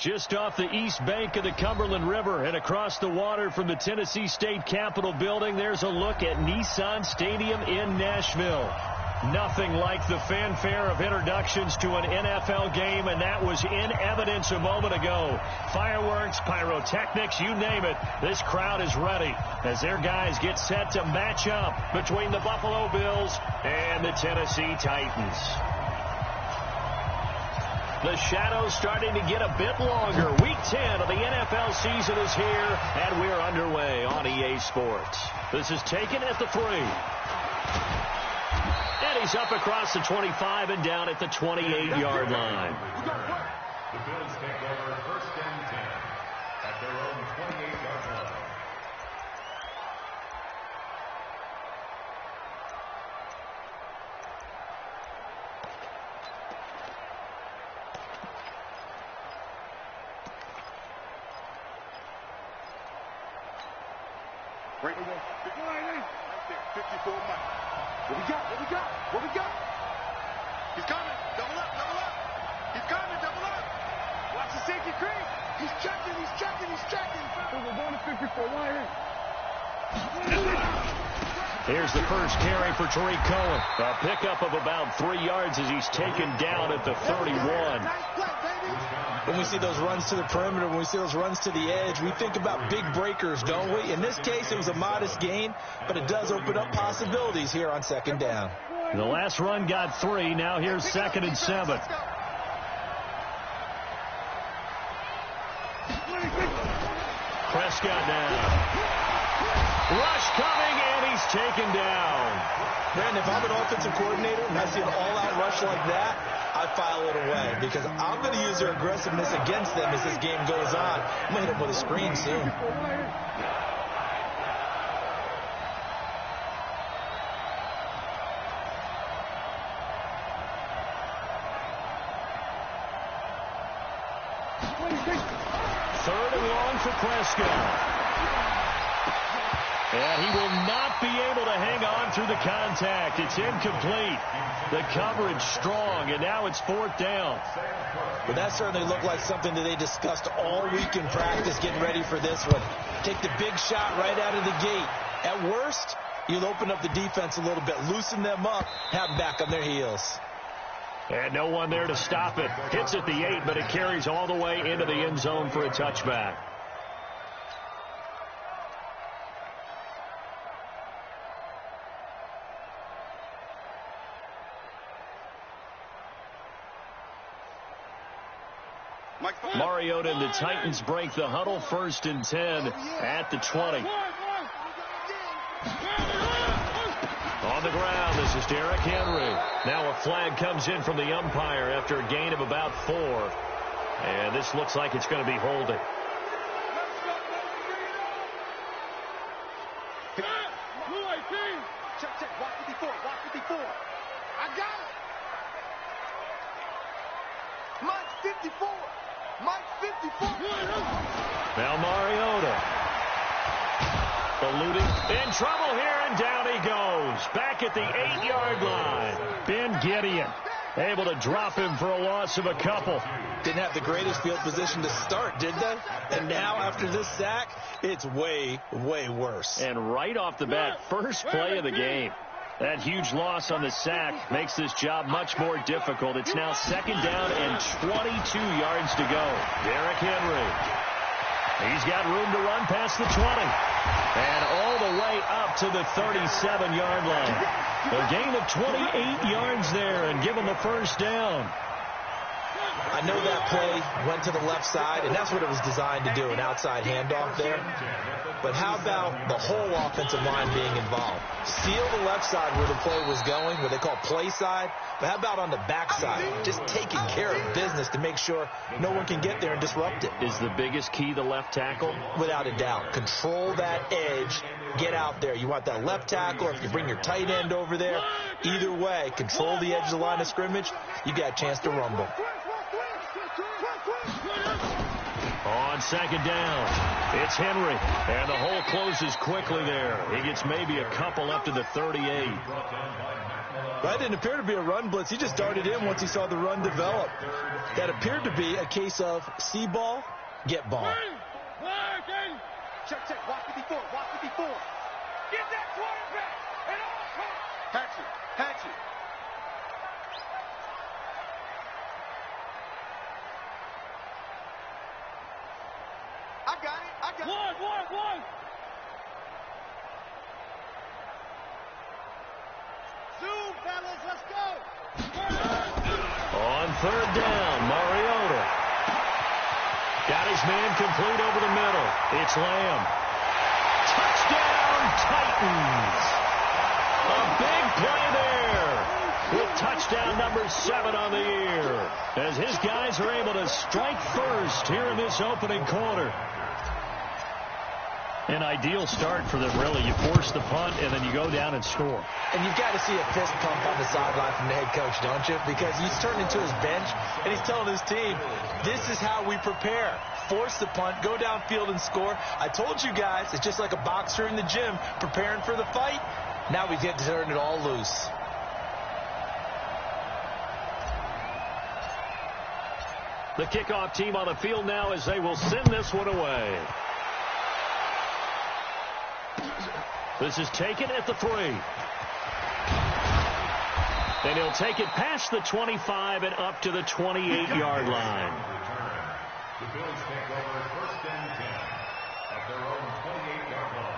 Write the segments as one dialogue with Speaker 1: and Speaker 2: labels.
Speaker 1: Just off the east bank of the Cumberland River and across the water from the Tennessee State Capitol building, there's a look at Nissan Stadium in Nashville. Nothing like the fanfare of introductions to an NFL game, and that was in evidence a moment ago. Fireworks, pyrotechnics, you name it. This crowd is ready as their guys get set to match up between the Buffalo Bills and the Tennessee Titans. The shadow's starting to get a bit longer. Week 10 of the NFL season is here, and we're underway on EA Sports. This is taken at the 3. And he's up across the 25 and down at the 28-yard line.
Speaker 2: The Bills take over 1st and 10 at their own 28-yard line.
Speaker 3: Right away. Right there. 54 Mike. What we got? What we got? What we got? He's coming. Double up. Double up. He's coming. Double up. Watch the safety creep. He's checking. He's checking. He's checking. We're going to 54. Wide.
Speaker 1: Here's the first carry for Tariq Cohen. A pickup of about 3 yards as he's taken down at the 31.
Speaker 3: Nice play, baby.
Speaker 4: When we see those runs to the perimeter, when we see those runs to the edge, we think about big breakers, don't we? In this case, it was a modest gain, but it does open up possibilities here on 2nd down.
Speaker 1: The last run got 3. Now here's 2nd and 7. Prescott now. Rush coming, and he's taken down.
Speaker 4: Man, if I'm an offensive coordinator and I see an all-out rush like that, I file it away because I'm going to use their aggressiveness against them as this game goes on. I'm going to hit them with a screen soon.
Speaker 1: Third and long for Prescott. And he will not be able to hang on through the contact. It's incomplete. The coverage strong, and now it's 4th down.
Speaker 4: But that certainly looked like something that they discussed all week in practice getting ready for this one. Take the big shot right out of the gate. At worst, you'll open up the defense a little bit, loosen them up, have them back on their heels.
Speaker 1: And no one there to stop it. Hits at the 8, but it carries all the way into the end zone for a touchback. Mariota and the Titans break the huddle. 1st and 10 at the 20. On the ground, this is Derrick Henry. Now a flag comes in from the umpire after a gain of about 4. And this looks like it's going to be holding.
Speaker 3: Check, check. Watch 54. Watch 54. I got it. Mike 54. Mike 54.
Speaker 1: Now Mariota. Eluding. In trouble here, and down he goes. Back at the 8-yard line. Ben Gideon able to drop him for a loss of a couple.
Speaker 4: Didn't have the greatest field position to start, did they? And now after this sack, it's way, way worse.
Speaker 1: And right off the bat, first play of the game. That huge loss on the sack makes this job much more difficult. It's now 2nd down and 22 yards to go. Derrick Henry. He's got room to run past the 20. And all the way up to the 37-yard line. A gain of 28 yards there and give him a 1st down.
Speaker 4: I know that play went to the left side, and that's what it was designed to do, an outside handoff there. But how about the whole offensive line being involved? Seal the left side where the play was going, what they call play side. But how about on the back side? Just taking care of business to make sure no one can get there and disrupt it.
Speaker 1: Is the biggest key the left tackle?
Speaker 4: Without a doubt. Control that edge. Get out there. You want that left tackle, or if you bring your tight end over there, either way, control the edge of the line of scrimmage, you got a chance to rumble.
Speaker 1: On 2nd down, it's Henry, and the hole closes quickly there. He gets maybe a couple up to the 38.
Speaker 4: That didn't appear to be a run blitz. He just darted in once he saw the run develop. That appeared to be a case of see ball, get ball.
Speaker 3: Check, check. Watch 54. Watch 54. Get that quarterback at all costs. Hatchet. Hatchet. I got it. I got it. One. Zoom, fellas. Let's go.
Speaker 1: On third down, Mariota. Got his man complete over the middle. It's Lamb. Touchdown, Titans. A big play there with touchdown number 7 on the year as his guys are able to strike first here in this opening quarter. An ideal start for them, really. You force the punt, and then you go down and score.
Speaker 4: And you've got to see a fist pump on the sideline from the head coach, don't you? Because he's turning to his bench, and he's telling his team, this is how we prepare. Force the punt, go downfield and score. I told you guys, it's just like a boxer in the gym preparing for the fight. Now we get to turn it all loose.
Speaker 1: The kickoff team on the field now as they will send this one away. This is taken at the 3. And he'll take it past the 25 and up to the 28-yard line.
Speaker 2: The Bills take over first and 10 at their own 28-yard line.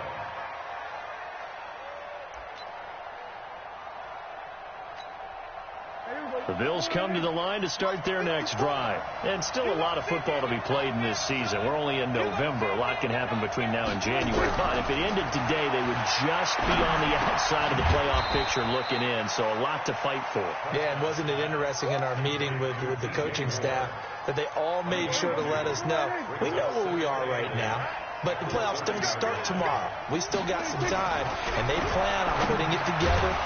Speaker 1: The Bills come to the line to start their next drive. And still a lot of football to be played in this season. We're only in November. A lot can happen between now and January. But if it ended today, they would just be on the outside of the playoff picture looking in. So a lot to fight for.
Speaker 4: Yeah, and wasn't it interesting in our meeting with the coaching staff that they all made sure to let us know, we know where we are right now. But the playoffs don't start tomorrow. We still got some time, and they plan on putting it together,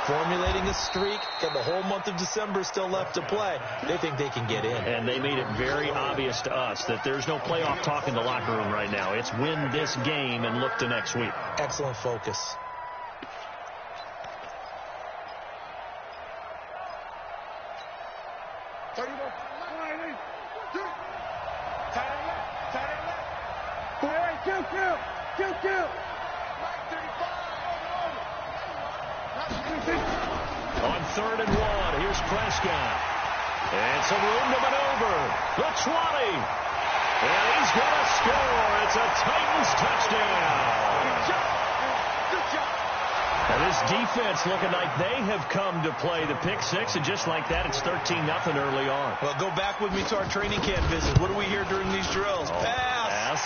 Speaker 4: formulating a streak, got the whole month of December still left to play. They think they can get in.
Speaker 1: And they made it very obvious to us that there's no playoff talk in the locker room right now. It's win this game and look to next week.
Speaker 4: Excellent focus.
Speaker 1: On 3rd and 1, here's Prescott. And some room to maneuver. The 20. And he's going to score. It's a Titans touchdown.
Speaker 3: Good job.
Speaker 1: And this defense looking like they have come to play the pick 6, and just like that, it's 13-0 early on.
Speaker 4: Well, go back with me to our training camp visit. What do we hear during these drills? Pass.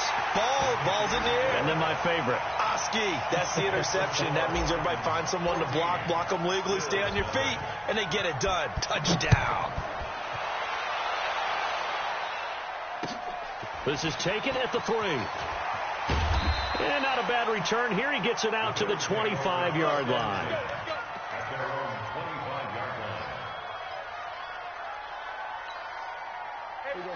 Speaker 4: Ball's in the air.
Speaker 1: And then my favorite.
Speaker 4: Oski. That's the interception. That means everybody finds someone to block them legally, stay on your feet, and they get it done. Touchdown.
Speaker 1: This is taken at the 3. And not a bad return. Here he gets it out to the 25-yard line.
Speaker 2: At their own 25-yard line.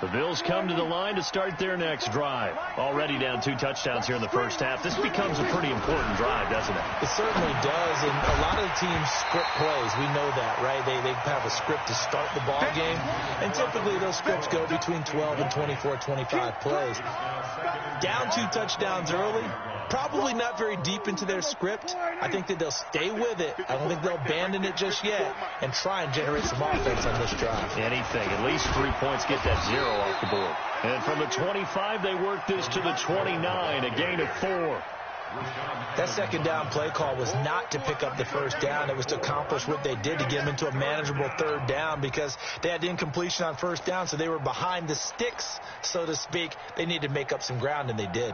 Speaker 1: The Bills come to the line to start their next drive. Already down 2 touchdowns here in the first half. This becomes a pretty important drive, doesn't it?
Speaker 4: It certainly does, and a lot of the teams script plays. We know that, right? They have a script to start the ball game, and typically those scripts go between 12 and 24, 25 plays. Down 2 touchdowns early, probably not very deep into their script. I think that they'll stay with it. I don't think they'll abandon it just yet and try and generate some offense on this drive.
Speaker 1: Anything. At least 3 points, get that 0 off the board. And from the 25, they work this to the 29, a gain of 4.
Speaker 4: That second down play call was not to pick up the first down. It was to accomplish what they did to get them into a manageable 3rd down because they had incompletion on 1st down, so they were behind the sticks, so to speak. They needed to make up some ground, and they did.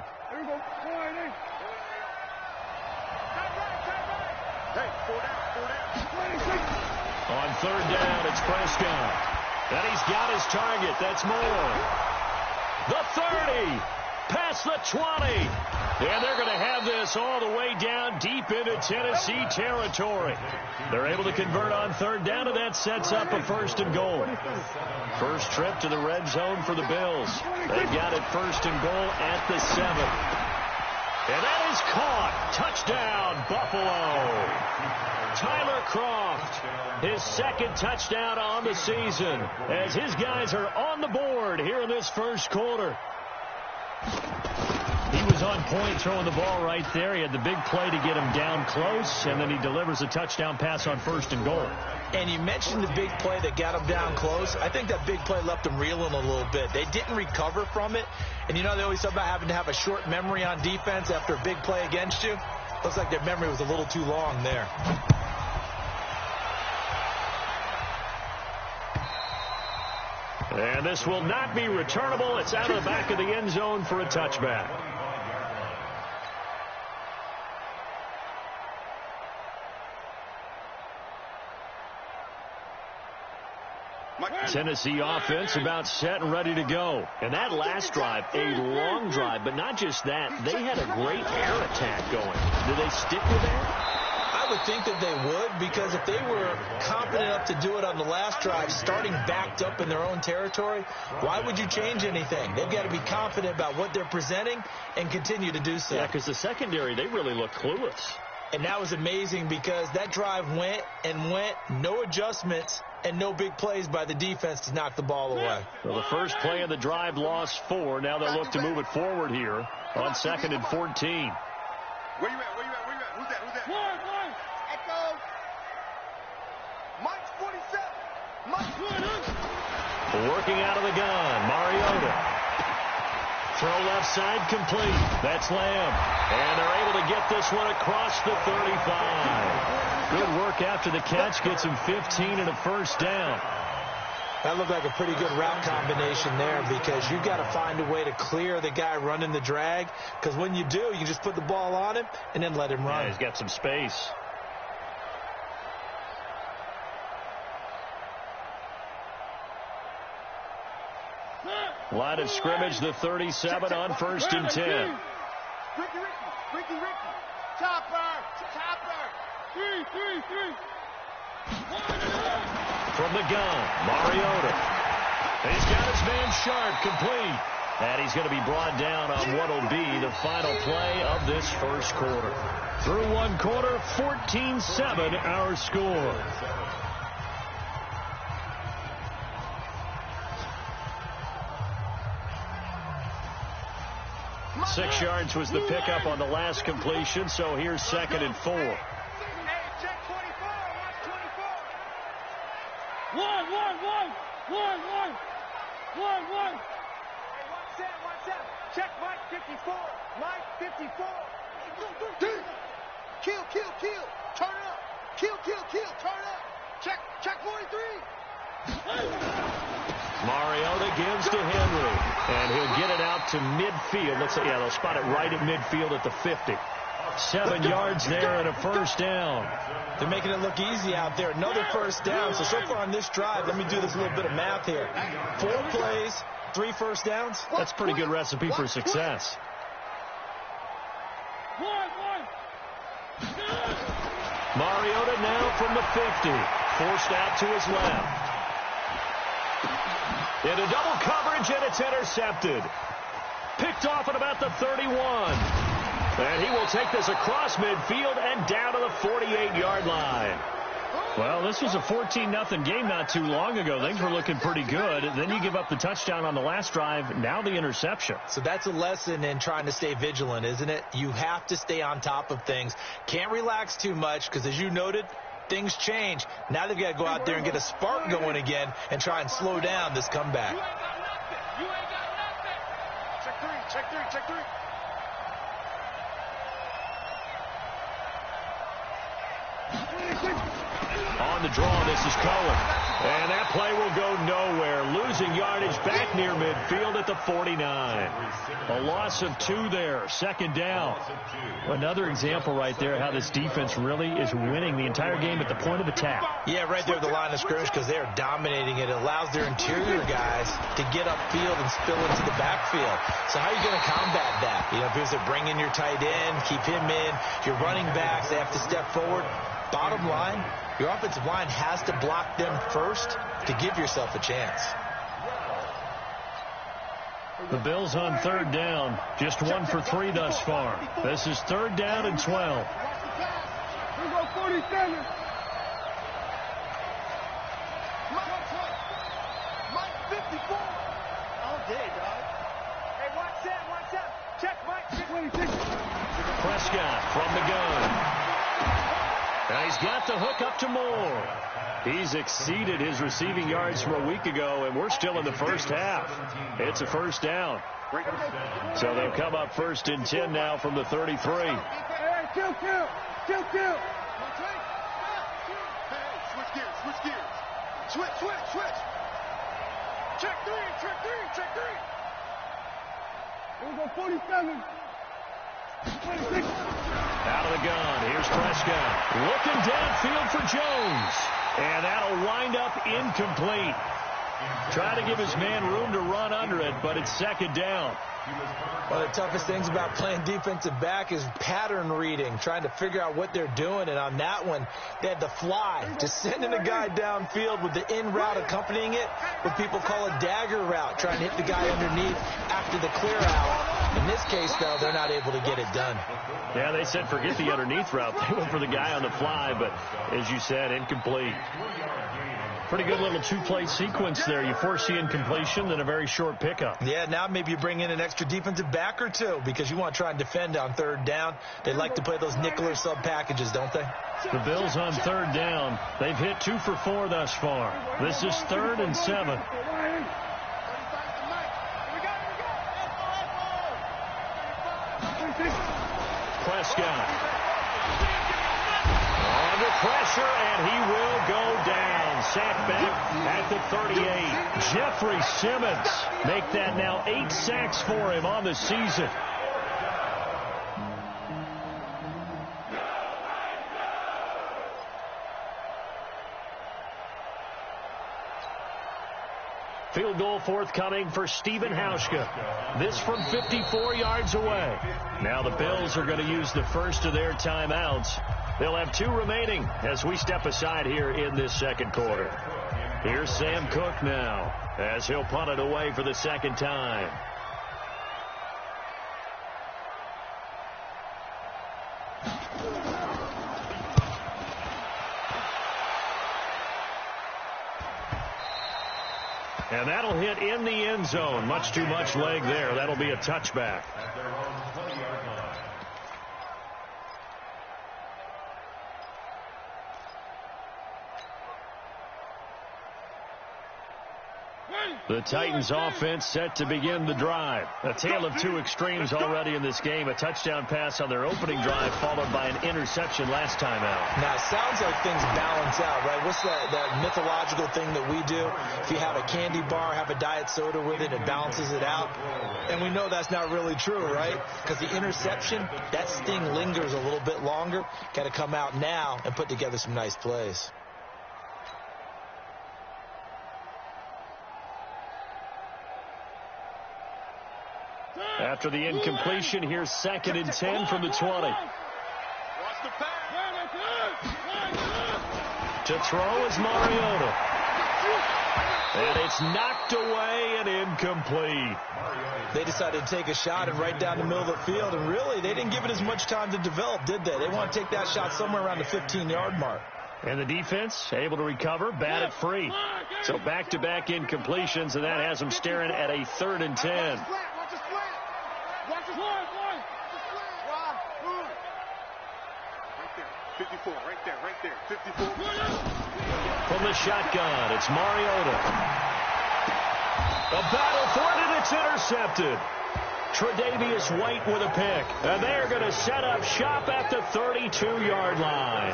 Speaker 1: On 3rd down, it's Prescott. And he's got his target. That's Moore. The 30. Past the 20. And they're going to have this all the way down deep into Tennessee territory. They're able to convert on 3rd down, and that sets up a 1st and goal. First trip to the red zone for the Bills. They've got it 1st and goal at the 7. And that is caught. Touchdown, Buffalo. Tyler Croft his second touchdown on the season, as his guys are on the board here in this first quarter. He was on point throwing the ball right there. He had the big play to get him down close, and then he delivers a touchdown pass on 1st and goal.
Speaker 4: And you mentioned the big play that got him down close. I think that big play left him reeling a little bit. They didn't recover from it. And you know they always talk about having to have a short memory on defense after a big play against you. Looks like their memory was a little too long there.
Speaker 1: And this will not be returnable. It's out of the back of the end zone for a touchback. Tennessee offense about set and ready to go. And that last drive, a long drive, but not just that. They had a great air attack going. Do they stick with that?
Speaker 4: I would think that they would, because if they were confident enough to do it on the last drive, starting backed up in their own territory, why would you change anything? They've got to be confident about what they're presenting and continue to do so.
Speaker 1: Yeah, because the secondary, they really look clueless.
Speaker 4: And that was amazing because that drive went and went, no adjustments, and no big plays by the defense to knock the ball away.
Speaker 1: Well, the first play of the drive lost 4. Now they'll look to move it forward here on 2nd and 14.
Speaker 3: Where you at? Where you at? Where you at? Who's that? Who's that? One. Echo. Mike's 47. Mike's
Speaker 1: working out of the gun. Mariota. Throw left side complete. That's Lamb. And they're able to get this one across the 35. Good work after the catch. Gets him 15 and a first down.
Speaker 4: That looked like a pretty good route combination there, because you've got to find a way to clear the guy running the drag, because when you do, you can just put the ball on him and then let him run.
Speaker 1: Yeah, he's got some space. Line of scrimmage, the 37 on 1st and 10.
Speaker 3: Ricky. Chopper. 3.
Speaker 1: From the gun, Mariota. He's got his man Sharp complete. And he's going to be brought down on what will be the final play of this first quarter. Through one quarter, 14-7 our score. 6 yards was the pickup on the last completion, so here's 2nd and 4.
Speaker 3: Hey, check 24. Watch 24. One. Hey, watch that. Check Mike 54. Mike 54. Kill. Turn up. Kill. Turn up. Check 43.
Speaker 1: Mariota gives to Henry, and he'll get it out to midfield. Let's say, yeah, they'll spot it right at midfield at the 50. 7 yards there and a first down.
Speaker 4: They're making it look easy out there. Another first down. So far on this drive, let me do this little bit of math here. 4 plays, 3 first downs.
Speaker 1: That's a pretty good recipe for success. Mariota now from the 50. Forced out to his left. Into double coverage, and it's intercepted. Picked off at about the 31. And he will take this across midfield and down to the 48-yard line. Well, this was a 14-0 game not too long ago. Things were looking pretty good. Then you give up the touchdown on the last drive. Now the interception.
Speaker 4: So that's a lesson in trying to stay vigilant, isn't it? You have to stay on top of things. Can't relax too much, because as you noted, things change. Now they've got to go out there and get a spark going again and try and slow down this comeback.
Speaker 3: You ain't got nothing. Check three.
Speaker 1: On the draw, this is Cohen. And that play will go nowhere. Losing yardage back near midfield at the 49. A loss of 2 there. 2nd down. Another example right there how this defense really is winning the entire game at the point of attack.
Speaker 4: Yeah, right there at the line of scrimmage, because they are dominating it. It allows their interior guys to get upfield and spill into the backfield. So how are you going to combat that? You know, because they're bringing your tight end, keep him in. Your running backs, they have to step forward. Bottom line, your offensive line has to block them first to give yourself a chance.
Speaker 1: The Bills on 3rd down. Just 1 for 3 thus far. This is 3rd down and 12.
Speaker 3: Here we go, 47.
Speaker 1: And he's got the hook up to Moore. He's exceeded his receiving yards from a week ago, and we're still in the first half. It's a first down. So they'll come up 1st and 10 now from the 33.
Speaker 3: Switch gears. Switch. Check three. Here we go, 47. 26.
Speaker 1: Out of the gun. Here's Prescott. Looking downfield for Jones. And that'll wind up incomplete. Trying to give his man room to run under it, but it's 2nd down.
Speaker 4: One of the toughest things about playing defensive back is pattern reading, trying to figure out what they're doing. And on that one, they had the fly, just sending a guy downfield with the in route accompanying it, what people call a dagger route, trying to hit the guy underneath after the clear out. In this case, though, they're not able to get it done.
Speaker 1: Yeah, they said forget the underneath route. They went for the guy on the fly, but as you said, incomplete. Pretty good little two-play sequence there. You force the incompletion, then a very short pickup.
Speaker 4: Yeah, now maybe you bring in an extra defensive back or two because you want to try and defend on 3rd down. They like to play those nickel or sub packages, don't they?
Speaker 1: The Bills on 3rd down. They've hit 2 for 4 thus far. This is 3rd and 7. Prescott. Under pressure, and he will go down. Sacked back at the 38. Jeffrey Simmons make that now 8 sacks for him on the season. Field goal forthcoming for Stephen Hauschka. This from 54 yards away. Now the Bills are going to use the first of their timeouts. They'll have 2 remaining as we step aside here in this 2nd quarter. Here's Sam Cook now as he'll punt it away for the 2nd time. And that'll hit in the end zone. Much too much leg there. That'll be a touchback. The Titans offense set to begin the drive. A tale of 2 extremes already in this game. A touchdown pass on their opening drive followed by an interception last time out.
Speaker 4: Now, it sounds like things balance out, right? What's that mythological thing that we do? If you have a candy bar, have a diet soda with it, it balances it out. And we know that's not really true, right? Because the interception, that sting lingers a little bit longer. Got to come out now and put together some nice plays.
Speaker 1: After the incompletion, here's 2nd and 10 from the 20. To throw is Mariota. And it's knocked away and incomplete.
Speaker 4: They decided to take a shot and right down the middle of the field, and really, they didn't give it as much time to develop, did they? They want to take that shot somewhere around the 15-yard mark.
Speaker 1: And the defense able to recover, bat it free. So back-to-back incompletions, and that has them staring at a 3rd and 10.
Speaker 3: Watch the slant. 54, right there. 54.
Speaker 1: From the shotgun, it's Mariota. A battle for it, and it's intercepted. Tre'Davious White with a pick. And they're going to set up shop at the 32-yard line.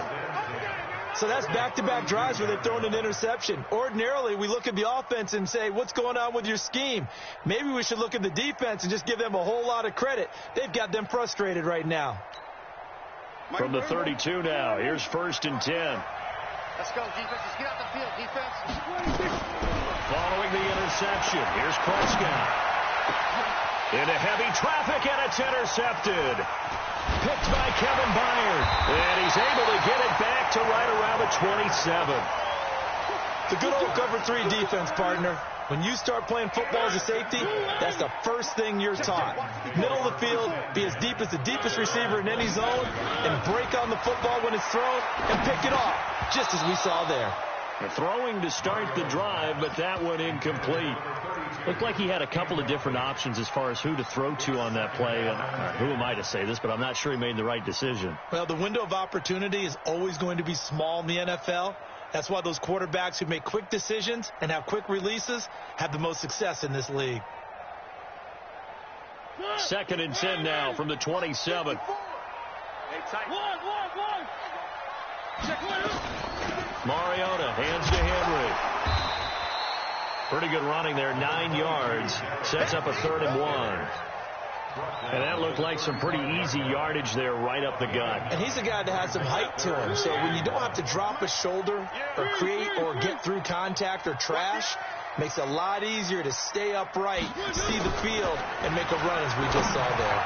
Speaker 4: So that's back-to-back drives where they're throwing an interception. Ordinarily, we look at the offense and say, what's going on with your scheme? Maybe we should look at the defense and just give them a whole lot of credit. They've got them frustrated right now.
Speaker 1: From the 32 now, here's 1st and 10.
Speaker 3: Let's go, defense. Let's get out the field, defense.
Speaker 1: Following the interception, here's Prescott. Into heavy traffic, and it's intercepted. Picked by Kevin Byard. And he's able to get it back to right around the 27.
Speaker 4: The good old cover 3 defense, partner. When you start playing football as a safety, that's the first thing you're taught. Middle of the field, be as deep as the deepest receiver in any zone, and break on the football when it's thrown and pick it off, just as we saw there.
Speaker 1: Throwing to start the drive, but that one incomplete. Looked like he had a couple of different options as far as who to throw to on that play. Who am I to say this, but I'm not sure he made the right decision.
Speaker 4: Well, the window of opportunity is always going to be small in the NFL. That's why those quarterbacks who make quick decisions and have quick releases have the most success in this league.
Speaker 1: 2nd and 10 now from the 27. Mariota hands to Henry. Pretty good running there, 9 yards. Sets up a 3rd and 1. And that looked like some pretty easy yardage there right up the gut.
Speaker 4: And he's a guy that has some height to him. So when you don't have to drop a shoulder or create or get through contact or trash, makes it a lot easier to stay upright, see the field, and make a run as we just saw there.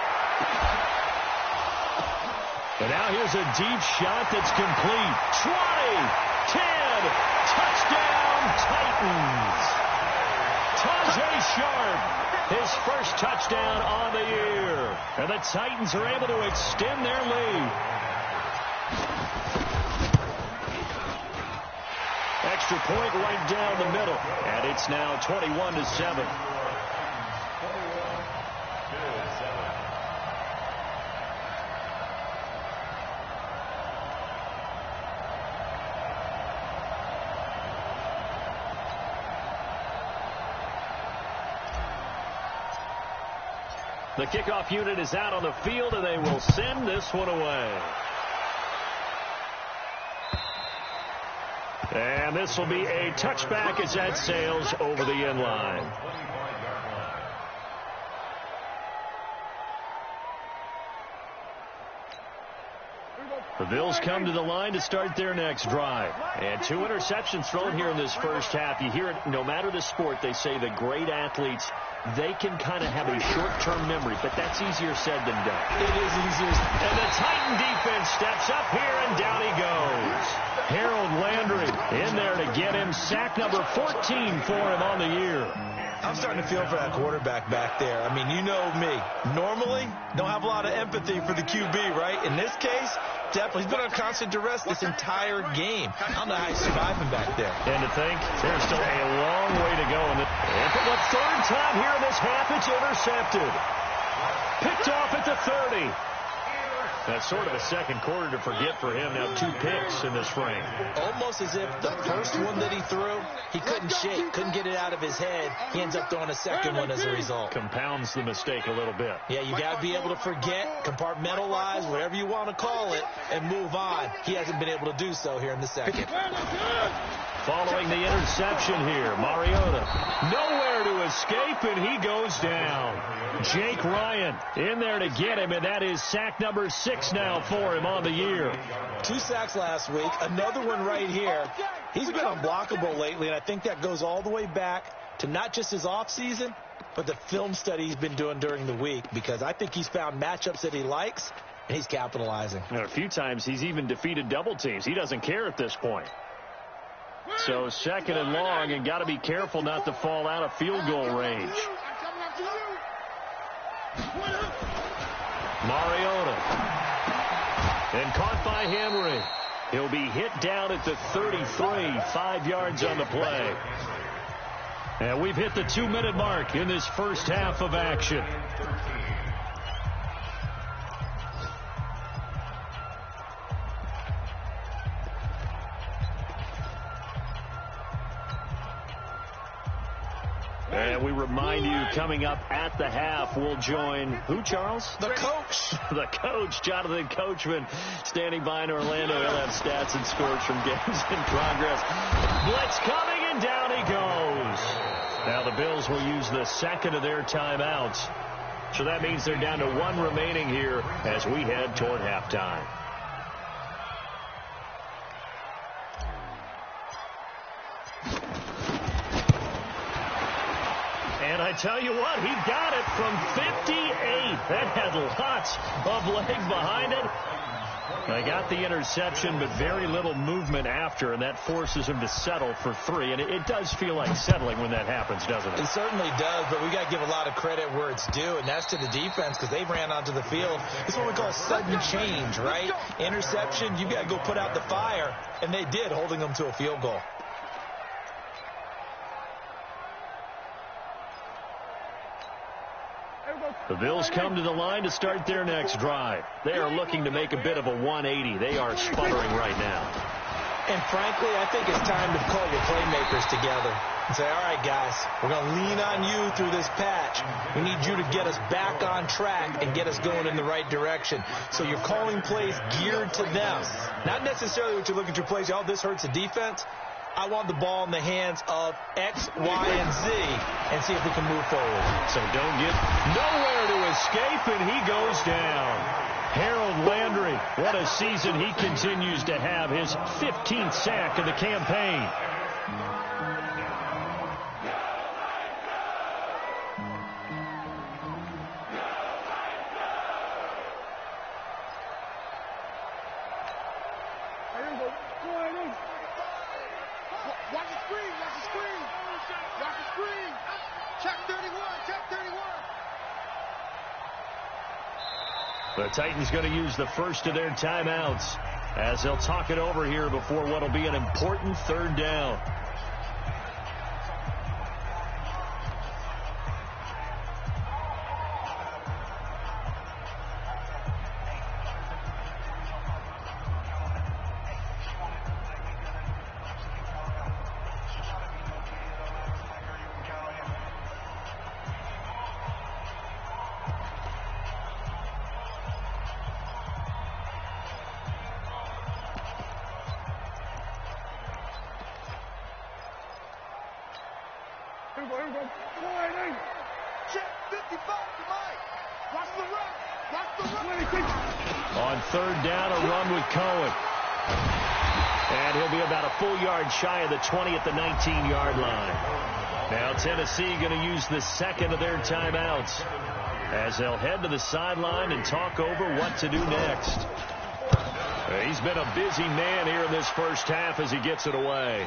Speaker 1: And now here's a deep shot that's complete. 20, 10, touchdown Titans. Tajay Sharp, his first touchdown on the year. And the Titans are able to extend their lead. Extra point right down the middle. And it's now 21-7. The kickoff unit is out on the field, and they will send this one away. And this will be a touchback as that sails over the end line. The Bills come to the line to start their next drive. And 2 interceptions thrown here in this first half. You hear it no matter the sport. They say the great athletes, they can kind of have a short-term memory, but that's easier said than done.
Speaker 4: It is easier.
Speaker 1: And the Titan defense steps up here, and down he goes. Harold Landry in there to get him. Sack number 14 for him on the year.
Speaker 4: I'm starting to feel for that quarterback back there. I mean, you know me. Normally, don't have a lot of empathy for the QB, right? In this case, definitely. He's been on constant duress this entire game. I don't know how he's surviving back there.
Speaker 1: And to think, there's still a long way to go. And for the 3rd time here in this half, it's intercepted. Picked off at the 30. That's sort of a second quarter to forget for him. Now 2 picks in this frame.
Speaker 4: Almost as if the first one that he threw, he couldn't shake, couldn't get it out of his head. He ends up throwing a second one as a result.
Speaker 1: Compounds the mistake a little bit.
Speaker 4: Yeah, you got to be able to forget, compartmentalize, whatever you want to call it, and move on. He hasn't been able to do so here in the second.
Speaker 1: Following the interception here, Mariota nowhere to escape, and he goes down. Jake Ryan in there to get him, and that is sack number 6 now for him on the year.
Speaker 4: 2 sacks last week, another one right here. He's been unblockable lately, and I think that goes all the way back to not just his offseason, but the film study he's been doing during the week, because I think he's found matchups that he likes, and he's capitalizing.
Speaker 1: And a few times he's even defeated double teams. He doesn't care at this point. So 2nd and long, and got to be careful not to fall out of field goal range. Mariota. And caught by Henry. He'll be hit down at the 33, 5 yards on the play. And we've hit the 2-minute mark in this first half of action. And we remind you, coming up at the half, we'll join who, Charles?
Speaker 4: The coach.
Speaker 1: The coach, Jonathan Coachman, standing by in Orlando. He'll have stats and scores from games in progress. Blitz coming, and down he goes. Now the Bills will use the 2nd of their timeouts. So that means they're down to 1 remaining here as we head toward halftime. And I tell you what, he got it from 58. That had lots of leg behind it. They got the interception, but very little movement after, and that forces him to settle for 3. And it does feel like settling when that happens, doesn't it?
Speaker 4: It certainly does, but we got to give a lot of credit where it's due, and that's to the defense, because they ran onto the field. It's what we call sudden change, right? Interception, you got to go put out the fire, and they did, holding them to a field goal.
Speaker 1: The Bills come to the line to start their next drive. They are looking to make a bit of a 180. They are sputtering right now.
Speaker 4: And frankly, I think it's time to call your playmakers together and say, all right, guys, we're going to lean on you through this patch. We need you to get us back on track and get us going in the right direction. So you're calling plays geared to them. Not necessarily what you look at your plays, oh, this hurts the defense. I want the ball in the hands of X, Y, and Z and see if we can move forward.
Speaker 1: So don't get nowhere to escape, and he goes down. Harold Landry, what a season he continues to have, his 15th sack of the campaign.
Speaker 3: Watch the screen, watch the screen. Watch the screen. Check 31, check 31.
Speaker 1: The Titans going to use the first of their timeouts as they'll talk it over here before what will be an important third down.
Speaker 3: Here we go. Check 55 to Mike. Watch the run. Watch the run.
Speaker 1: On third down, a run with Cohen. And he'll be about a full yard shy of the 20 at the 19-yard line. Now Tennessee going to use the second of their timeouts as they'll head to the sideline and talk over what to do next. He's been a busy man here in this first half as he gets it away.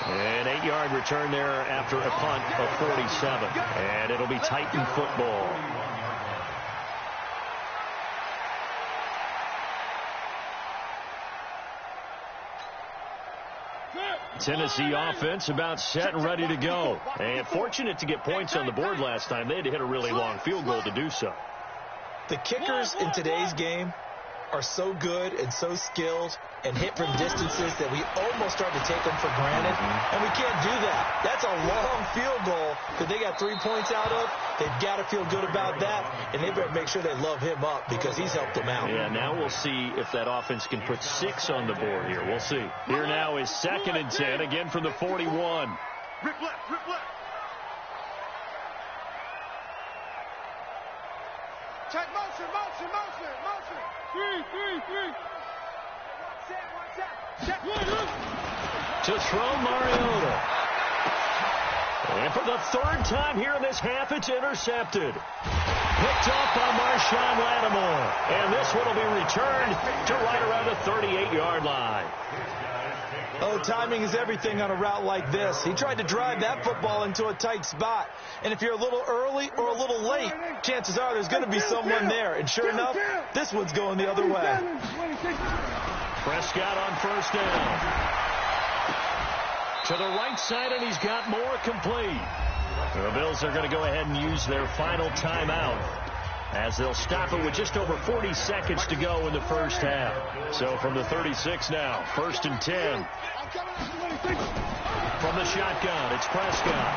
Speaker 1: An 8-yard return there after a punt of 47. And it'll be Titan football. Tennessee offense about set and ready to go. And fortunate to get points on the board last time. They had to hit a really long field goal to do so.
Speaker 4: The kickers in today's game are so good and so skilled and hit from distances that we almost start to take them for granted, and we can't do that. That's a long field goal that they got 3 points out of. They've got to feel good about that, and they better make sure they love him up because he's helped them out.
Speaker 1: Yeah, now we'll see if that offense can put 6 on the board here. We'll see. Here now is 2nd and 10, again from the 41.
Speaker 3: Rip left, rip left. Check motion, motion, motion, motion. Three. Watch out. Check.
Speaker 1: To throw Mariota. And for the third time here in this half, it's intercepted. Picked off by Marshawn Lattimore. And this one will be returned to right around the 38-yard line.
Speaker 4: Oh, timing is everything on a route like this. He tried to drive that football into a tight spot. And if you're a little early or a little late, chances are there's going to be someone there. And sure enough, this one's going the other way.
Speaker 1: Prescott on first down. To the right side, and he's got more complete. The Bills are going to go ahead and use their final timeout as they'll stop it with just over 40 seconds to go in the first half. So from the 36 now, 1st and 10. From the shotgun, it's Prescott.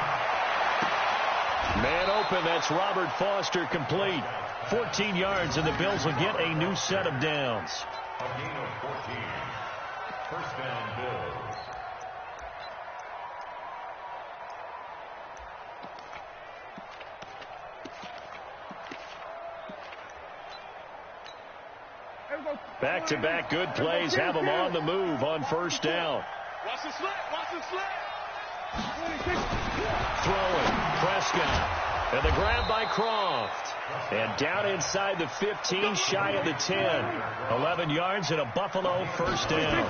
Speaker 1: Man open, that's Robert Foster complete. 14 yards, and the Bills will get a new set of downs.
Speaker 2: A gain of 14. First down, Bills.
Speaker 1: Back-to-back good plays have them on the move on first down.
Speaker 3: Watch the slant, watch the slant.
Speaker 1: Throwing, Prescott. And the grab by Croft. And down inside the 15, shy of the 10. 11 yards and a Buffalo first down.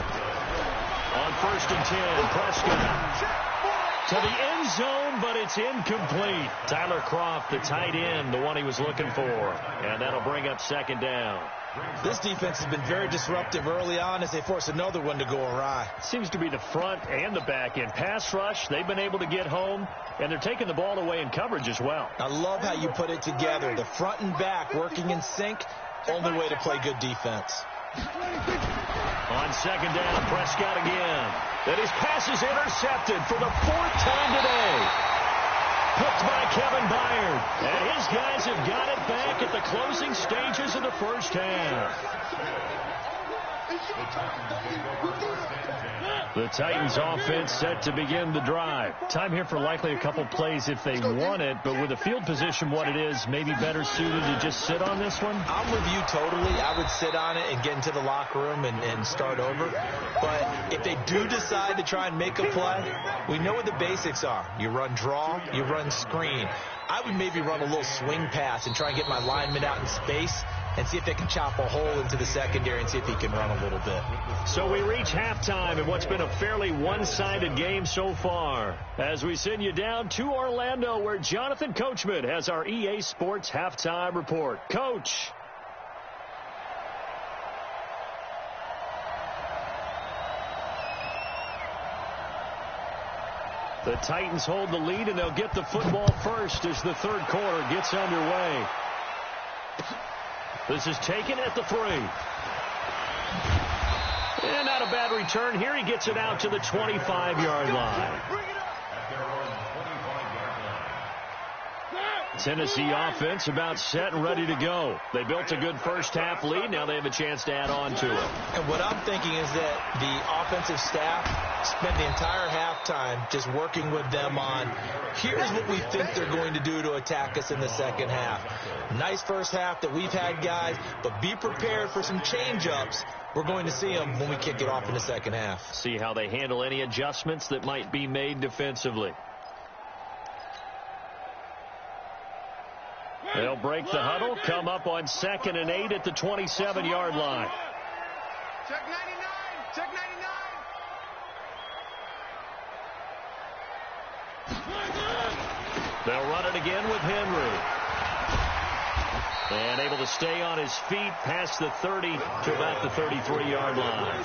Speaker 1: On 1st and 10, Prescott. to the end zone, but it's incomplete. Tyler Kroft, the tight end, the one he was looking for. And that'll bring up second down.
Speaker 4: This defense has been very disruptive early on as they force another one to go awry.
Speaker 1: Seems to be the front and the back end. Pass rush, they've been able to get home, and they're taking the ball away in coverage as well.
Speaker 4: I love how you put it together. The front and back working in sync, only way to play good defense.
Speaker 1: On second down, Prescott again. And his pass is intercepted for the fourth time today. Picked by Kevin Byard. And his guys have got it back at the closing stages of the first half. The Titans offense set to begin the drive. Time here for likely a couple plays if they want it, but with the field position what it is, maybe better suited to just sit on this one?
Speaker 4: I'm with you totally. I would sit on it and get into the locker room and start over. But if they do decide to try and make a play, we know what the basics are. You run draw, you run screen. I would maybe run a little swing pass and try and get my lineman out in space and see if they can chop a hole into the secondary and see if he can run a little bit.
Speaker 1: So we reach halftime in what's been a fairly one-sided game so far. As we send you down to Orlando, where Jonathan Coachman has our EA Sports halftime report. Coach. The Titans hold the lead, and they'll get the football first as the third quarter gets underway. This is taken at the 3. And not a bad return here. He gets it out to the 25-yard line. Tennessee offense about set and ready to go. They built a good first-half lead. Now they have a chance to add on to it.
Speaker 4: And what I'm thinking is that the offensive staff spent the entire halftime just working with them on, here's what we think they're going to do to attack us in the second half. Nice first half that we've had, guys, but be prepared for some change-ups. We're going to see them when we kick it off in the second half.
Speaker 1: See how they handle any adjustments that might be made defensively. They'll break the huddle, come up on 2nd and 8 at the 27-yard line.
Speaker 3: Check 99. Check 99.
Speaker 1: They'll run it again with Henry. And able to stay on his feet past the 30 to about the 33-yard line.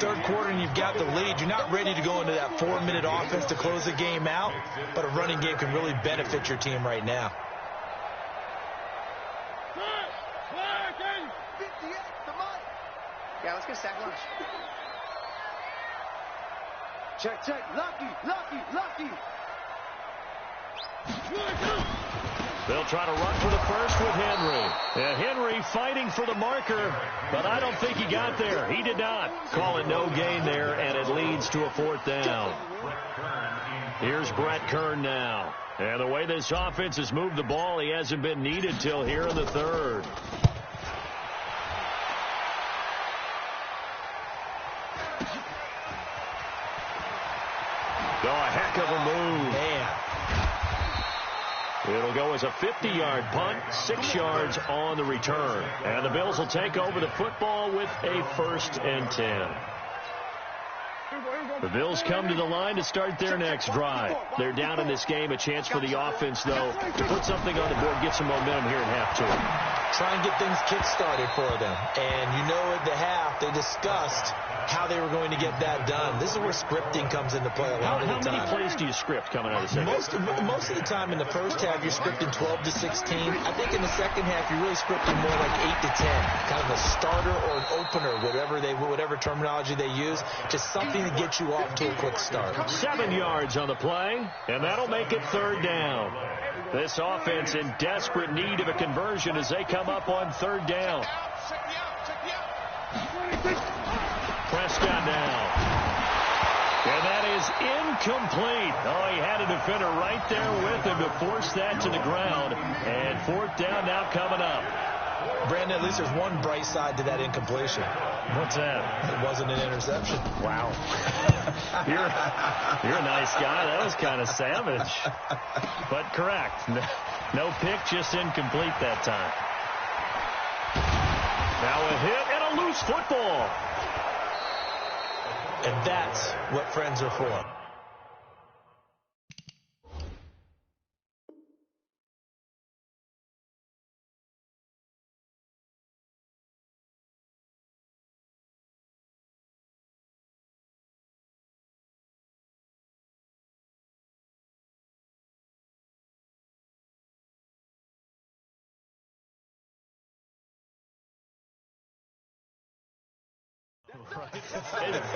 Speaker 4: Third quarter and you've got the lead. You're not ready to go into that 4-minute offense to close the game out, but a running game can really benefit your team right now.
Speaker 3: Yeah, let's get a sack lunch. Check, check. Lucky.
Speaker 1: They'll try to run for the first with Henry. And Henry fighting for the marker, but I don't think he got there. He did not. Call it no gain there, and it leads to a 4th down. Here's Brett Kern now. And the way this offense has moved the ball, he hasn't been needed till here in the 3rd. Oh, a heck of a move.
Speaker 4: Man.
Speaker 1: It'll go as a 50-yard punt, 6 yards on the return. And the Bills will take over the football with a 1st and 10. The Bills come to the line to start their next drive. They're down in this game. A chance for the offense, though, to put something on the board, get some momentum here in half 2.
Speaker 4: Try and get things kick-started for them. And you know at the half, they discussed how they were going to get that done. This is where scripting comes into play a lot of the time.
Speaker 1: How many plays do you script coming out of the second?
Speaker 4: Most of the time in the first half, you're scripting 12 to 16. I think in the second half, you're really scripting more like 8 to 10. Kind of a starter or an opener, whatever terminology they use. Just something to get you off to a quick start.
Speaker 1: 7 yards on the play, and that'll make it 3rd down. This offense in desperate need of a conversion as they come up on 3rd down. Prescott now. And that is incomplete. Oh, he had a defender right there with him to force that to the ground. And 4th down now coming up.
Speaker 4: Brandon, at least there's one bright side to that incompletion.
Speaker 1: What's that?
Speaker 4: It wasn't an interception.
Speaker 1: Wow. You're a nice guy. That was kind of savage. But correct. No pick, just incomplete that time. Now a hit and a loose football.
Speaker 4: And that's what friends are for.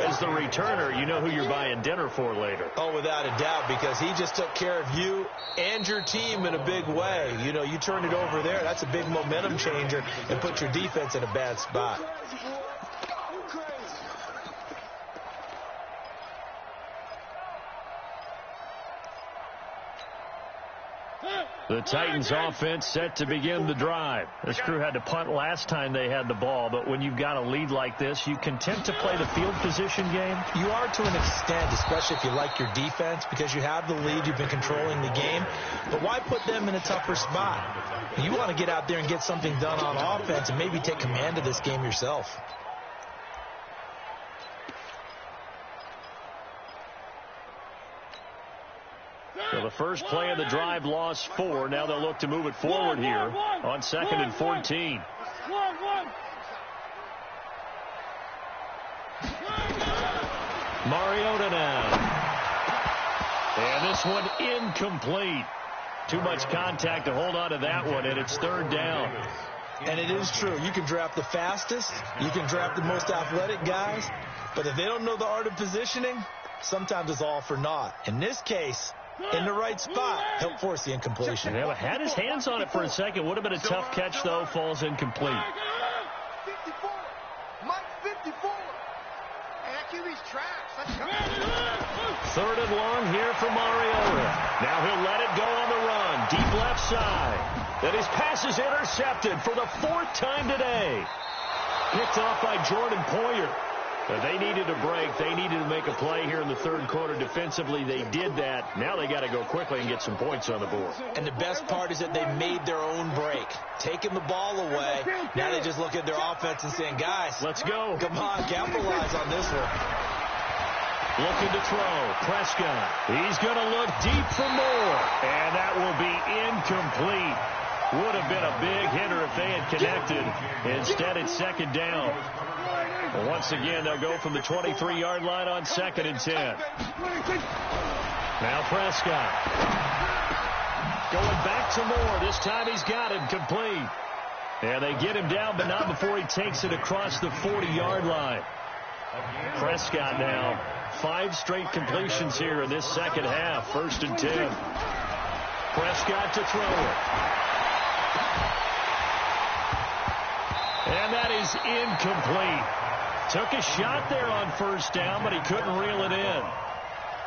Speaker 1: As the returner, you know who you're buying dinner for later.
Speaker 4: Oh, without a doubt, because he just took care of you and your team in a big way. You know, you turned it over there. That's a big momentum changer and put your defense in a bad spot.
Speaker 1: The Titans offense set to begin the drive. This crew had to punt last time they had the ball, but when you've got a lead like this, you content to play the field position game?
Speaker 4: You are to an extent, especially if you like your defense, because you have the lead, you've been controlling the game. But why put them in a tougher spot? You want to get out there and get something done on offense and maybe take command of this game yourself.
Speaker 1: So the first play of the drive lost 4. Now they'll look to move it forward here on 2nd and 14. Mariota now. And this one incomplete. Too much contact to hold on to that one, and it's 3rd down.
Speaker 4: And it is true. You can draft the fastest. You can draft the most athletic guys. But if they don't know the art of positioning, sometimes it's all for naught. In this case, in the right spot, he'll force the incompletion.
Speaker 1: Yeah, had his hands on it for a second. Would have been a tough catch, though. Falls incomplete.
Speaker 3: 54. Mike 54. And QB's trash. Let's go.
Speaker 1: 3rd and long here for Mariota. Now he'll let it go on the run. Deep left side. And his pass is intercepted for the 4th time today. Picked off by Jordan Poyer. But they needed a break. They needed to make a play here in the 3rd quarter. Defensively, they did that. Now they got to go quickly and get some points on the board.
Speaker 4: And the best part is that they made their own break. Taking the ball away. Now they just look at their offense and saying, guys,
Speaker 1: let's go.
Speaker 4: Come on, capitalize on this one.
Speaker 1: Looking to throw. Prescott. He's going to look deep for more. And that will be incomplete. Would have been a big hitter if they had connected. Instead, it's 2nd down. Well, once again, they'll go from the 23-yard line on 2nd and 10. Now Prescott. Going back to Moore. This time he's got him complete. And they get him down, but not before he takes it across the 40-yard line. Prescott now. 5 straight completions here in this 2nd half. 1st and 10. Prescott to throw it. And that is incomplete. Took a shot there on 1st down, but he couldn't reel it in.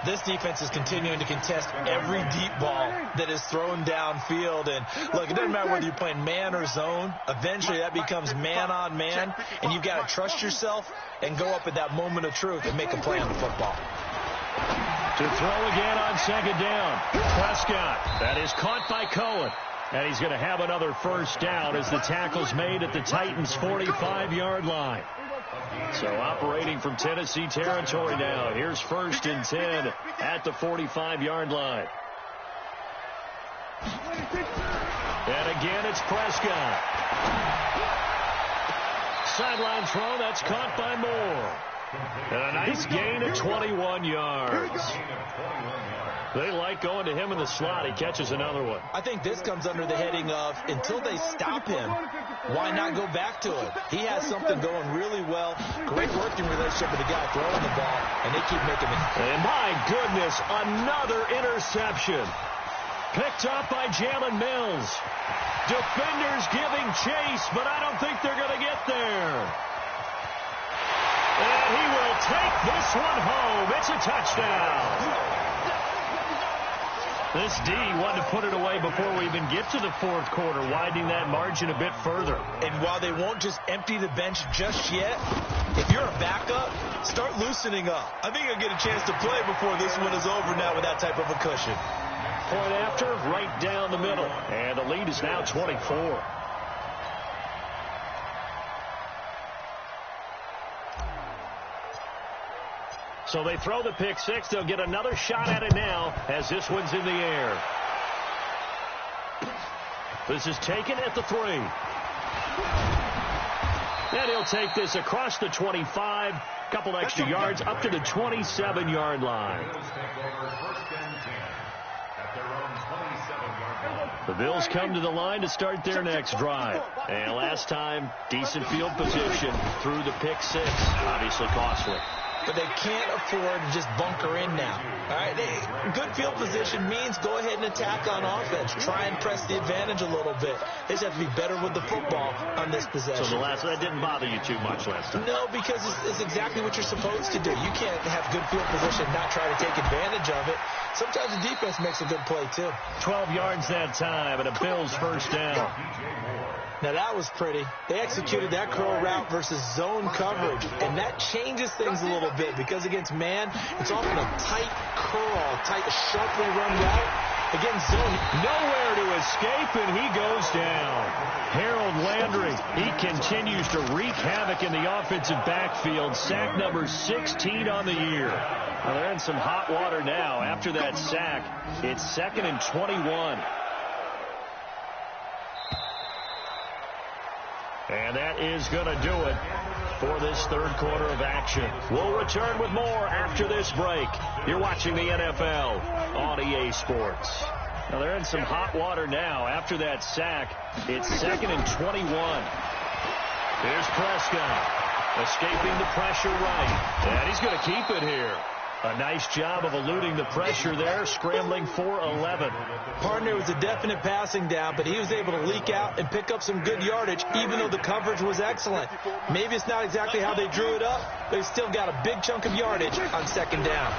Speaker 4: This defense is continuing to contest every deep ball that is thrown downfield. And, look, it doesn't matter whether you're playing man or zone. Eventually, that becomes man on man, and you've got to trust yourself and go up at that moment of truth and make a play on the football.
Speaker 1: To throw again on 2nd down. Prescott. That is caught by Cohen. And he's going to have another 1st down as the tackle's made at the Titans' 45-yard line. So operating from Tennessee territory now. Here's 1st and 10 at the 45-yard line. And again, it's Prescott. Sideline throw, that's caught by Moore. And a nice gain of 21 yards. They like going to him in the slot. He catches another one.
Speaker 4: I think this comes under the heading of, until they stop him, why not go back to him? He has something going really well. Great working relationship with the guy throwing the ball, and they keep making it.
Speaker 1: And my goodness, another interception. Picked up by Jalen Mills. Defenders giving chase, but I don't think they're going to get there. And he will take this one home. It's a touchdown. This D wanted to put it away before we even get to the 4th quarter, widening that margin a bit further.
Speaker 4: And while they won't just empty the bench just yet, if you're a backup, start loosening up. I think you'll get a chance to play before this one is over now with that type of a cushion.
Speaker 1: Point after, right down the middle. And the lead is now 24. So they throw the pick 6. They'll get another shot at it now as this one's in the air. This is taken at the 3. And he'll take this across the 25. Couple extra yards up to the 27-yard line.
Speaker 2: First and 10 at their own 27-yard line.
Speaker 1: The Bills come to the line to start their next drive. And last time, decent field position through the pick six. Obviously costly.
Speaker 4: But they can't afford to just bunker in now. All right, good field position means go ahead and attack on offense. Try and press the advantage a little bit. They just have to be better with the football on this possession.
Speaker 1: So that didn't bother you too much last time?
Speaker 4: No, because it's exactly what you're supposed to do. You can't have good field position and not try to take advantage of it. Sometimes the defense makes a good play, too.
Speaker 1: 12 yards that time, and a Bills first down.
Speaker 4: Now, that was pretty. They executed that curl route versus zone coverage, and that changes things a little bit because against man, it's often a tight curl, sharply run route. Against zone,
Speaker 1: nowhere to escape, and he goes down. Harold Landry, he continues to wreak havoc in the offensive backfield. Sack number 16 on the year. Well, they're in some hot water now. After that sack, it's 2nd and 21. And that is going to do it for this third quarter of action. We'll return with more after this break. You're watching the NFL on EA Sports. Now they're in some hot water now. After that sack, it's 2nd and 21. Here's Prescott, escaping the pressure right. And he's going to keep it here. A nice job of eluding the pressure there, scrambling for 11.
Speaker 4: Partner was a definite passing down, but he was able to leak out and pick up some good yardage, even though the coverage was excellent. Maybe it's not exactly how they drew it up, but he's still got a big chunk of yardage on 2nd down.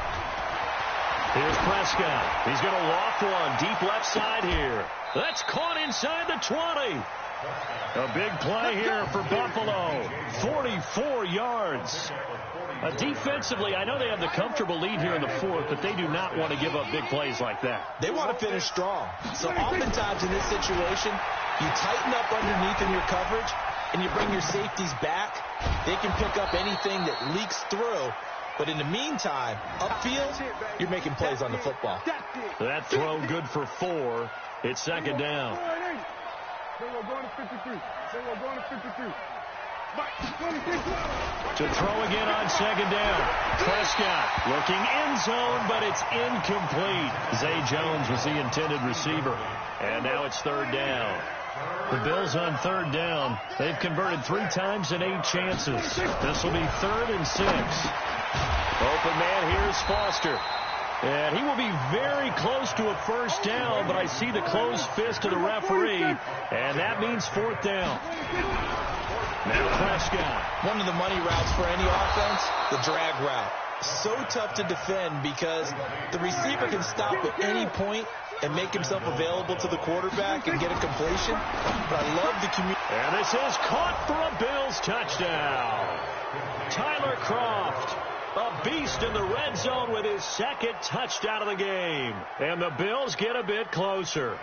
Speaker 1: Here's Prescott. He's going to loft one deep left side here. That's caught inside the 20. A big play here for Buffalo. 44 yards. Defensively, I know they have the comfortable lead here in the fourth, but they do not want to give up big plays like that.
Speaker 4: They want to finish strong. So oftentimes in this situation, you tighten up underneath in your coverage, and you bring your safeties back. They can pick up anything that leaks through. But in the meantime, upfield, you're making plays on the football.
Speaker 1: That throw good for 4. It's 2nd down. To throw again on 2nd down. Prescott looking end zone, but it's incomplete. Zay Jones was the intended receiver. And now it's 3rd down. The Bills on 3rd down. They've converted 3 times in 8 chances. This will be 3rd and 6. Open man, here's Foster. And he will be very close to a first down, but I see the closed fist of the referee, and that means 4th down. Now Prescott.
Speaker 4: One of the money routes for any offense, the drag route. So tough to defend because the receiver can stop at any point and make himself available to the quarterback and get a completion. But I love the community.
Speaker 1: And this is caught for a Bills touchdown. Tyler Kroft, a beast in the red zone with his 2nd touchdown of the game. And the Bills get a bit closer.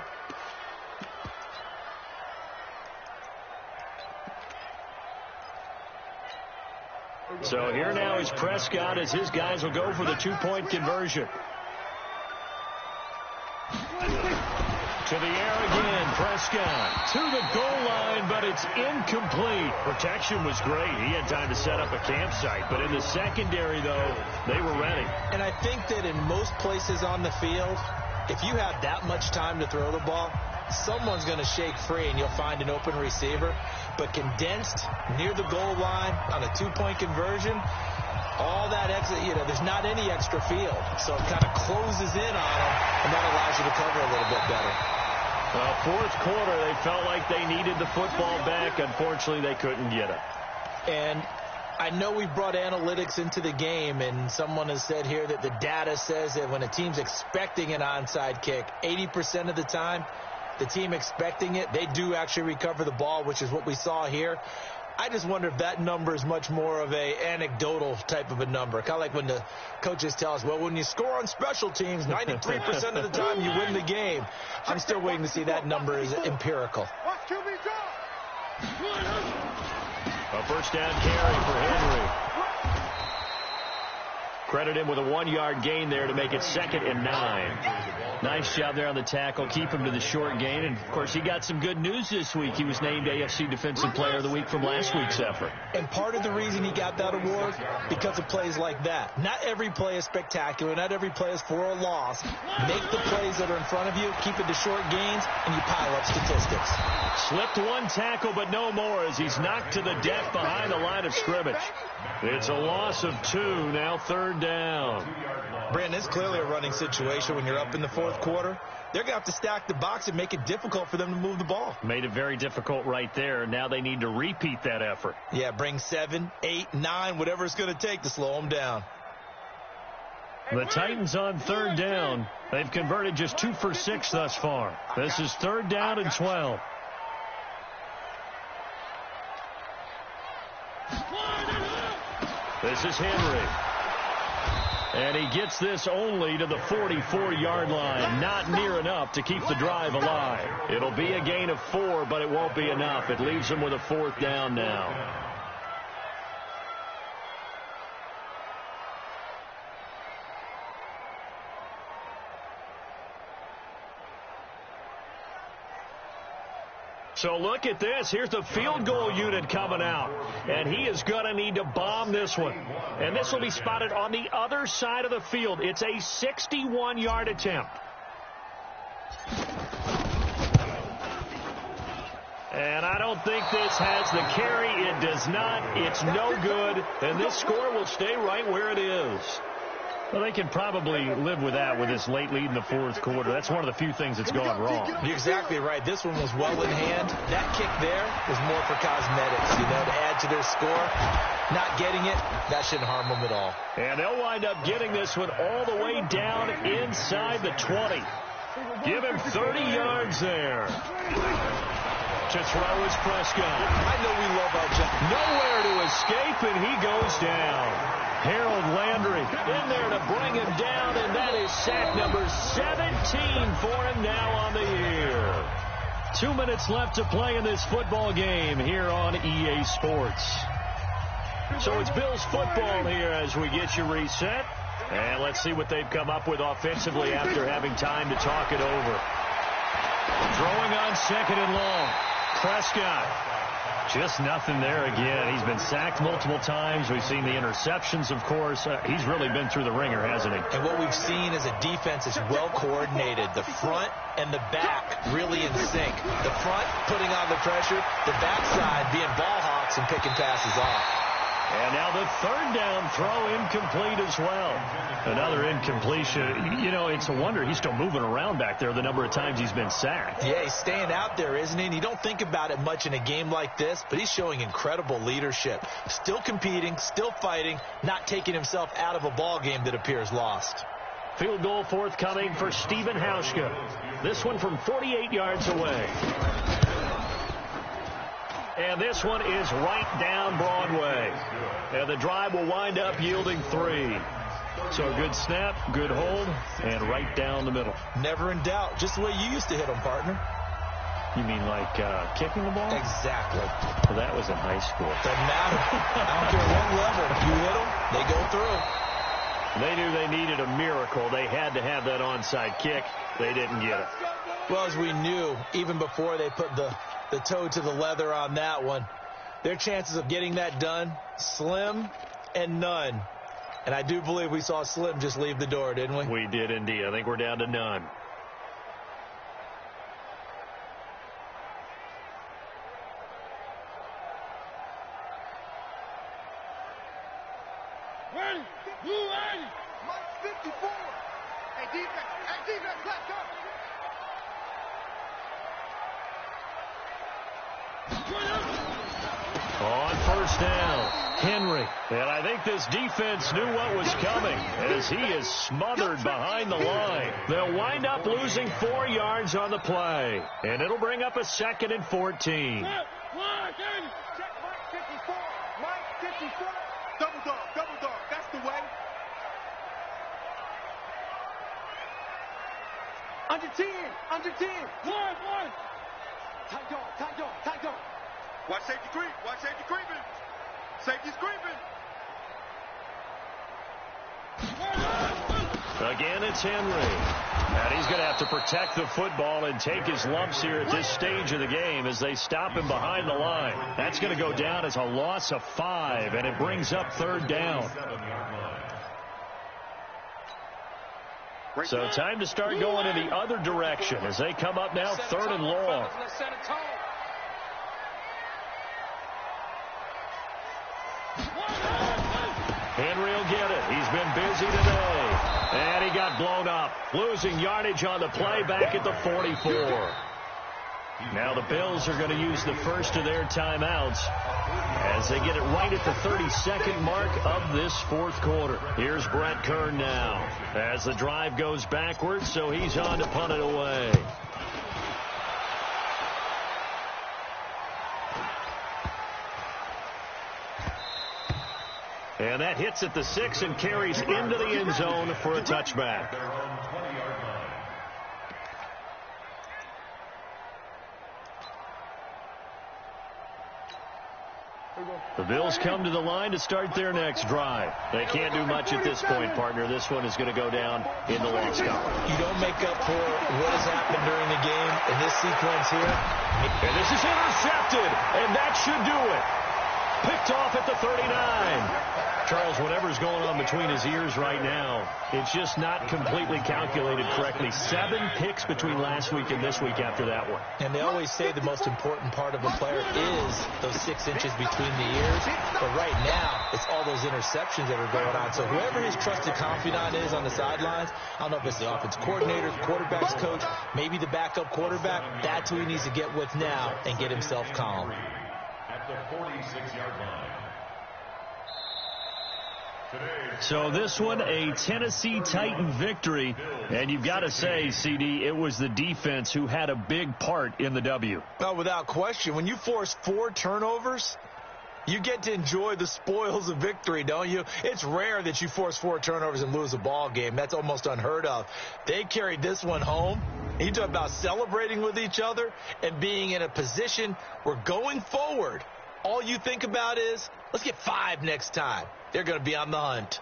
Speaker 1: So here now is Prescott as his guys will go for the 2-point conversion. To the air again, Prescott to the goal line, but it's incomplete. Protection was great. He had time to set up a campsite, but in the secondary, though, they were ready.
Speaker 4: And I think that in most places on the field, if you have that much time to throw the ball, someone's going to shake free and you'll find an open receiver. But condensed near the goal line on a 2-point conversion, all that extra, there's not any extra field. So it kind of closes in on them, and that allows you to cover a little bit better.
Speaker 1: Well, 4th quarter, they felt like they needed the football back. Unfortunately, they couldn't get it.
Speaker 4: And I know we brought analytics into the game, and someone has said here that the data says that when a team's expecting an onside kick, 80% of the time, the team expecting it, they do actually recover the ball, which is what we saw here. I just wonder if that number is much more of a anecdotal type of a number. Kind of like when the coaches tell us, well, when you score on special teams, 93% of the time you win the game. I'm still waiting to see that number is empirical.
Speaker 1: A first down carry for Henry. Credit him with a 1-yard gain there to make it 2nd and 9. Nice job there on the tackle. Keep him to the short gain. And, of course, he got some good news this week. He was named AFC Defensive Player of the Week from last week's effort.
Speaker 4: And part of the reason he got that award, because of plays like that. Not every play is spectacular. Not every play is for a loss. Make the plays that are in front of you, keep it to short gains, and you pile up statistics.
Speaker 1: Slipped one tackle, but no more as he's knocked to the deck behind the line of scrimmage. It's a loss of 2, now 3rd down.
Speaker 4: Brandon, it's clearly a running situation when you're up in the 4th quarter. They're going to have to stack the box and make it difficult for them to move the ball.
Speaker 1: Made it very difficult right there. Now they need to repeat that effort.
Speaker 4: Yeah, bring 7, 8, 9, whatever it's going to take to slow them down.
Speaker 1: The Titans on 3rd down. They've converted just 2 for 6 thus far. This is 3rd down and 12. This is Henry. And he gets this only to the 44-yard line. Not near enough to keep the drive alive. It'll be a gain of 4, but it won't be enough. It leaves him with a 4th down now. So look at this. Here's the field goal unit coming out. And he is going to need to bomb this one. And this will be spotted on the other side of the field. It's a 61-yard attempt. And I don't think this has the carry. It does not. It's no good. And this score will stay right where it is. Well, they can probably live with that with this late lead in the 4th quarter. That's one of the few things that's gone wrong.
Speaker 4: You're exactly right. This one was well in hand. That kick there was more for cosmetics, to add to their score. Not getting it, that shouldn't harm them at all.
Speaker 1: And they'll wind up getting this one all the way down inside the 20. Give him 30 yards there. To throw is Prescott.
Speaker 4: I know we love our job.
Speaker 1: Nowhere to escape, and he goes down. Harold Landry in there to bring him down, and that is sack number 17 for him now on the year. 2 minutes left to play in this football game here on EA Sports. So it's Bills football here as we get you reset. And let's see what they've come up with offensively after having time to talk it over. Throwing on 2nd and long. Prescott. Just nothing there again. He's been sacked multiple times. We've seen the interceptions, of course. He's really been through the ringer, hasn't he?
Speaker 4: And what we've seen is a defense that's well coordinated. The front and the back really in sync. The front putting on the pressure. The backside being ball hawks and picking passes off.
Speaker 1: And now the 3rd down throw incomplete as well. Another incompletion. It's a wonder he's still moving around back there the number of times he's been sacked.
Speaker 4: Yeah, he's staying out there, isn't he? And you don't think about it much in a game like this, but he's showing incredible leadership. Still competing, still fighting, not taking himself out of a ball game that appears lost.
Speaker 1: Field goal forthcoming for Stephen Hauschka. This one from 48 yards away. And this one is right down Broadway. And the drive will wind up yielding 3. So a good snap, good hold, and right down the middle.
Speaker 4: Never in doubt. Just the way you used to hit them, partner.
Speaker 1: You mean like kicking the ball?
Speaker 4: Exactly.
Speaker 1: Well, that was in high school.
Speaker 4: Doesn't matter. I don't care what level. You hit them, they go through.
Speaker 1: They knew they needed a miracle. They had to have that onside kick. They didn't get it.
Speaker 4: Well, as we knew, even before they put the toe to the leather on that one, their chances of getting that done, slim and none. And I do believe we saw Slim just leave the door, didn't we?
Speaker 1: We did indeed. I think we're down to none.
Speaker 3: Ready? Blue 80. Mike 54. Hey, defense, let's go.
Speaker 1: On 1st down, Henry. And I think this defense knew what was coming as he is smothered behind the line. They'll wind up losing 4 yards on the play. And it'll bring up a 2nd and 14.
Speaker 3: Check Mike 54. Mike 54. Double dog. That's the way. Under 10. One. Tight dog. Watch safety creeping. Safety's creeping.
Speaker 1: Again, it's Henry. And he's going to have to protect the football and take his lumps here at this stage of the game as they stop him behind the line. That's going to go down as a loss of 5, and it brings up 3rd down. So time to start going in the other direction as they come up now 3rd and long. Henry will get it. He's been busy today. And he got blown up. Losing yardage on the play back at the 44. Now the Bills are going to use the first of their timeouts as they get it right at the 32nd mark of this 4th quarter. Here's Brett Kern now as the drive goes backwards, so he's on to punt it away. And that hits at the 6 and carries into the end zone for a touchback. The Bills come to the line to start their next drive. They can't do much at this point, partner. This one is going to go down in the loss column.
Speaker 4: You don't make up for what has happened during the game in this sequence here.
Speaker 1: And this is intercepted, and that should do it. Picked off at the 39. Charles, whatever's going on between his ears right now, it's just not completely calculated correctly. 7 picks between last week and this week after that one.
Speaker 4: And they always say the most important part of a player is those 6 inches between the ears. But right now, it's all those interceptions that are going on. So whoever his trusted confidant is on the sidelines, I don't know if it's the offense coordinator, the quarterback's coach, maybe the backup quarterback, that's who he needs to get with now and get himself calm.
Speaker 2: At the 46-yard line.
Speaker 1: So this one, a Tennessee Titan victory. And you've got to say, CD, it was the defense who had a big part in the W.
Speaker 4: Oh, without question. When you force 4 turnovers, you get to enjoy the spoils of victory, don't you? It's rare that you force 4 turnovers and lose a ball game. That's almost unheard of. They carried this one home. You talk about celebrating with each other and being in a position where going forward, all you think about is, let's get 5 next time. They're going to be on the hunt.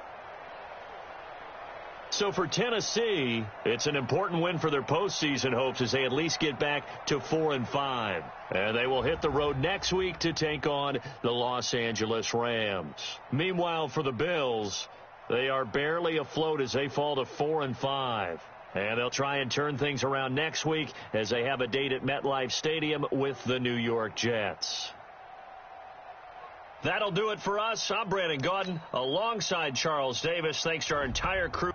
Speaker 1: So for Tennessee, it's an important win for their postseason hopes as they at least get back to 4-5. And they will hit the road next week to take on the Los Angeles Rams. Meanwhile, for the Bills, they are barely afloat as they fall to 4-5. And they'll try and turn things around next week as they have a date at MetLife Stadium with the New York Jets. That'll do it for us. I'm Brandon Gaudin alongside Charles Davis. Thanks to our entire crew.